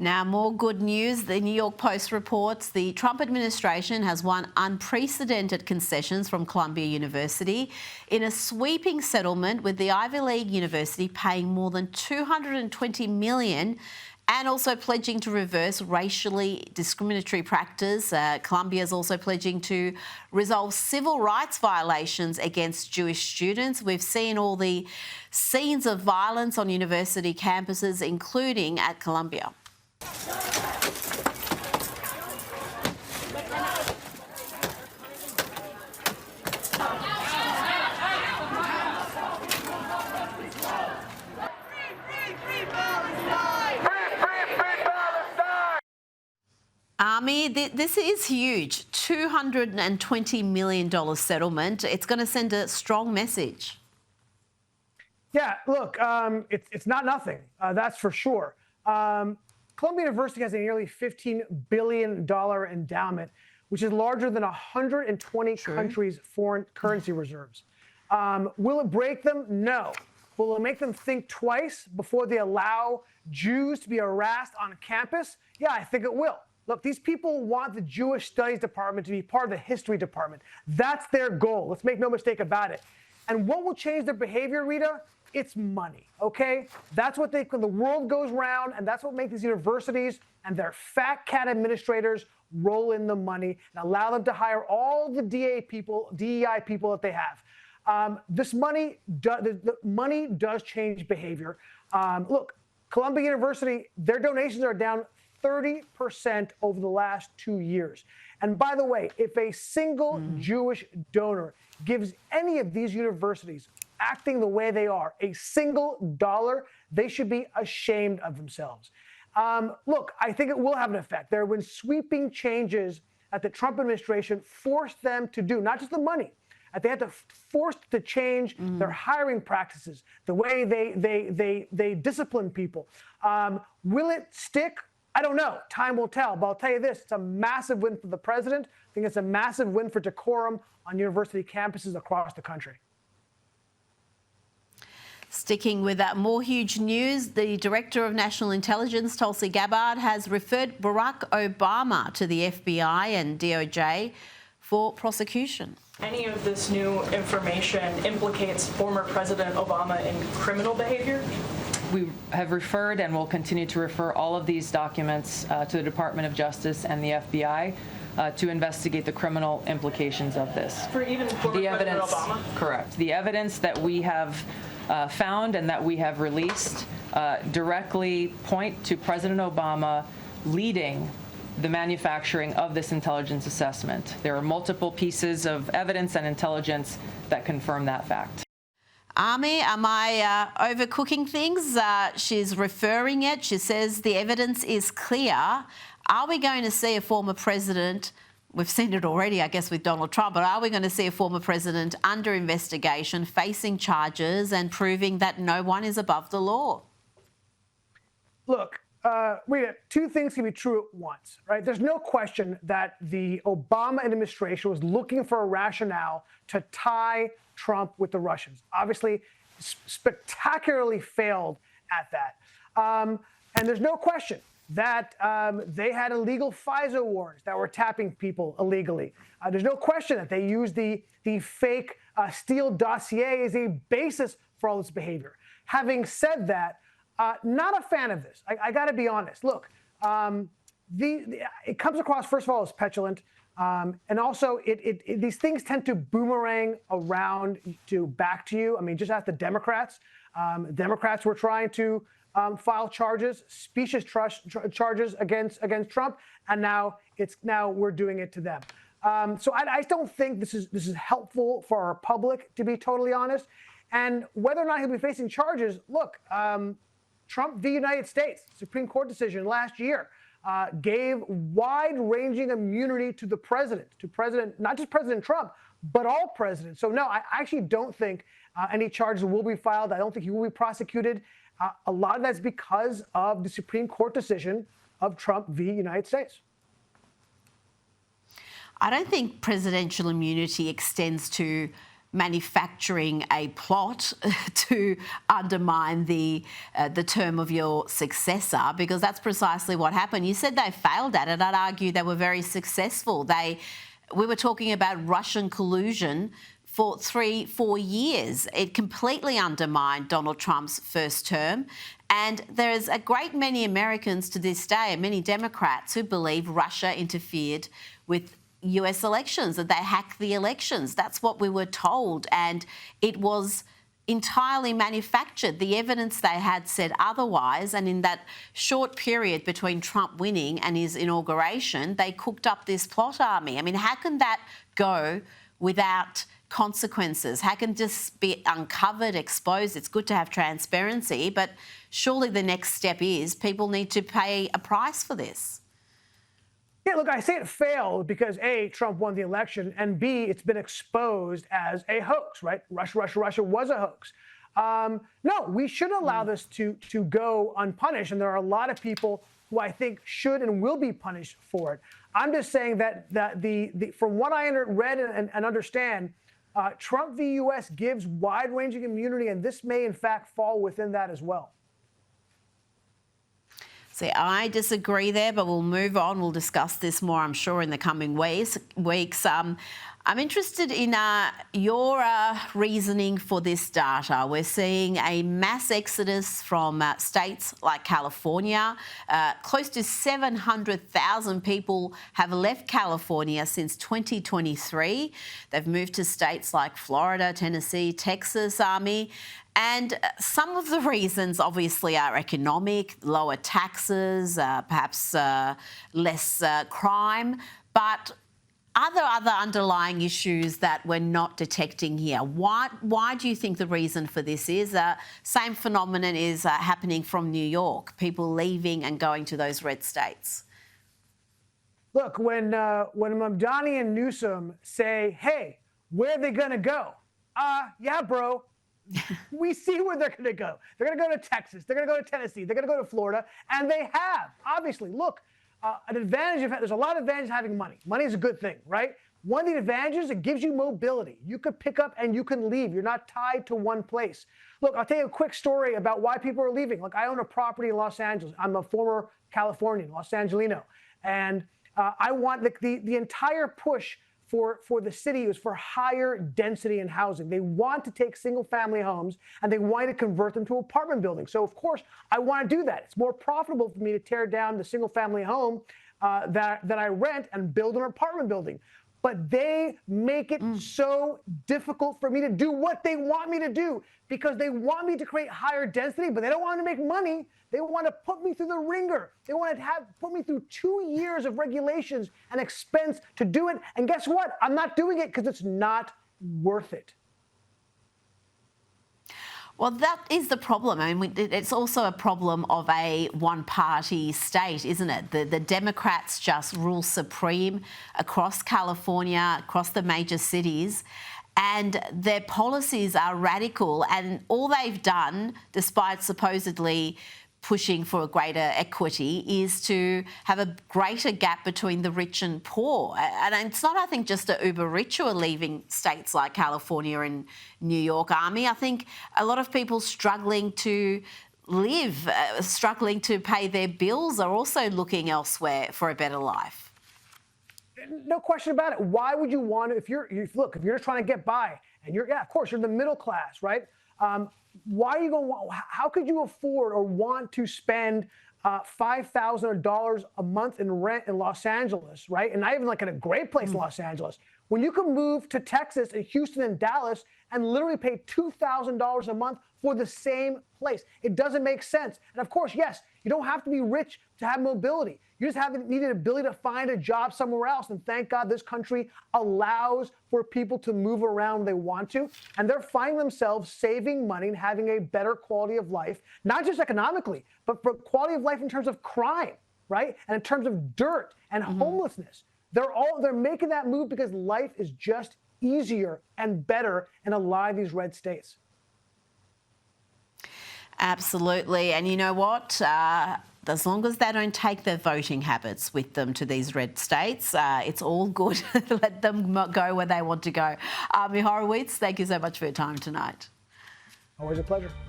Now, more good news. The New York Post reports the Trump administration has won unprecedented concessions from Columbia University in a sweeping settlement with the Ivy League university paying more than $220 million and also pledging to reverse racially discriminatory practice. Columbia is also pledging to resolve civil rights violations against Jewish students. We've seen all the scenes of violence on university campuses, including at Columbia. Ami, this is huge. $220 million settlement. It's going to send a strong message. Yeah, look, it's not nothing. That's for sure. Columbia University has a nearly $15 billion endowment, which is larger than 120 countries' foreign currency reserves. Will it break them? No. Will it make them think twice before they allow Jews to be harassed on campus? Yeah, I think it will. Look, these people want the Jewish Studies Department to be part of the History Department. That's their goal. Let's make no mistake about it. And what will change their behavior, Rita? It's money, okay? That's what the world goes round, and that's what makes these universities and their fat cat administrators roll in the money and allow them to hire all the DEI people that they have. This money, the money does change behavior. Look, Columbia University, their donations are down 30% over the last 2 years. And by the way, if a single Jewish donor gives any of these universities acting the way they are a single dollar, they should be ashamed of themselves. Look, I think it will have an effect. There have been sweeping changes that the Trump administration forced them to do, not just the money. That they had to force to change their hiring practices, the way they discipline people. Will it stick? I don't know. Time will tell. But I'll tell you this, it's a massive win for the president. I think it's a massive win for decorum on university campuses across the country. Sticking with that more huge news, the Director of National Intelligence, Tulsi Gabbard, has referred Barack Obama to the FBI and DOJ for prosecution. Any of this new information implicates former President Obama in criminal behavior? We have referred and will continue to refer all of these documents to the Department of Justice and the FBI to investigate the criminal implications of this. For even former President Obama? Correct. The evidence that we have found and that we have released directly point to President Obama leading the manufacturing of this intelligence assessment. There are multiple pieces of evidence and intelligence that confirm that fact. Ami, am I overcooking things? She's referring it. She says the evidence is clear. Are we going to see a former president? We've seen it already, I guess, with Donald Trump, but are we going to see a former president under investigation, facing charges and proving that no one is above the law? Look, Rita, two things can be true at once, right? There's no question that the Obama administration was looking for a rationale to tie Trump with the Russians. Obviously, spectacularly failed at that. And there's no question that they had illegal FISA warrants that were tapping people illegally. There's no question that they used the fake Steele dossier as a basis for all this behavior. Having said that, not a fan of this. I got to be honest. Look, it comes across, first of all, as petulant. And also, these things tend to boomerang around back to you. I mean, just ask the Democrats. Democrats were trying to file charges, specious charges against Trump, and now we're doing it to them. So I don't think this is helpful for our public, to be totally honest. And whether or not he'll be facing charges, look, Trump v. United States, Supreme Court decision last year, gave wide-ranging immunity to the president, not just President Trump, but all presidents. So no, I actually don't think any charges will be filed. I don't think he will be prosecuted. A lot of that's because of the Supreme Court decision of Trump v. United States. I don't think presidential immunity extends to manufacturing a plot to undermine the term of your successor, because that's precisely what happened. You said they failed at it. I'd argue they were very successful. We were talking about Russian collusion for 3-4 years. It completely undermined Donald Trump's first term. And there's a great many Americans to this day, and many Democrats, who believe Russia interfered with US elections, that they hacked the elections. That's what we were told. And it was entirely manufactured. The evidence they had said otherwise. And in that short period between Trump winning and his inauguration, they cooked up this plot army. I mean, how can that go without consequences? How can this be uncovered, exposed? It's good to have transparency, but surely the next step is people need to pay a price for this. Yeah, look, I say it failed because A, Trump won the election, and B, it's been exposed as a hoax, right? Russia was a hoax. No, we shouldn't allow this to go unpunished, and there are a lot of people who I think should and will be punished for it. I'm just saying that from what I read and understand, Trump v. U.S. gives wide-ranging immunity, and this may, in fact, fall within that as well. See, I disagree there, but we'll move on. We'll discuss this more, I'm sure, in the coming weeks. I'm interested in your reasoning for this data. We're seeing a mass exodus from states like California. Close to 700,000 people have left California since 2023. They've moved to states like Florida, Tennessee, Texas, Ami. And some of the reasons, obviously, are economic, lower taxes, perhaps less crime, but other underlying issues that we're not detecting here. Why do you think the reason for this is? Same phenomenon is happening from New York, people leaving and going to those red states. Look, when Mamdani and Newsom say, hey, where are they going to go? Yeah, bro. We see where they're going to go. They're going to go to Texas. They're going to go to Tennessee. They're going to go to Florida. And they have. Obviously, look, there's a lot of advantage of having money. Money is a good thing, right? One of the advantages, it gives you mobility. You could pick up and you can leave. You're not tied to one place. Look, I'll tell you a quick story about why people are leaving. Look, I own a property in Los Angeles. I'm a former Californian, Los Angelino. And I want the entire push for the city is for higher density in housing. They want to take single family homes and they want to convert them to apartment buildings. So of course I want to do that. It's more profitable for me to tear down the single family home that I rent and build an apartment building. But they make it so difficult for me to do what they want me to do because they want me to create higher density, but they don't want to make money. They want to put me through the ringer. They want to put me through 2 years of regulations and expense to do it. And guess what? I'm not doing it because it's not worth it. Well, that is the problem. I mean, it's also a problem of a one-party state, isn't it? The Democrats just rule supreme across California, across the major cities, and their policies are radical. And all they've done, despite supposedly pushing for a greater equity, is to have a greater gap between the rich and poor. And it's not, I think, just the uber rich who are leaving states like California and New York, Ami. I think a lot of people struggling to live, struggling to pay their bills are also looking elsewhere for a better life. No question about it. Why would you want to, if you're just trying to get by and of course, you're in the middle class, right? Why are you going? How could you afford or want to spend $5,000 a month in rent in Los Angeles, right? And not even like in a great place in Los Angeles, when you can move to Texas and Houston and Dallas and literally pay $2,000 a month for the same place. It doesn't make sense. And of course, yes, you don't have to be rich to have mobility. You just need an ability to find a job somewhere else. And thank God this country allows for people to move around when they want to. And they're finding themselves saving money and having a better quality of life, not just economically, but for quality of life in terms of crime, right? And in terms of dirt and homelessness. They're making that move because life is just easier and better in a lot of these red states. Absolutely. And you know what? as long as they don't take their voting habits with them to these red states, it's all good. Let them go where they want to go. Ami Horowitz, thank you so much for your time tonight. Always a pleasure.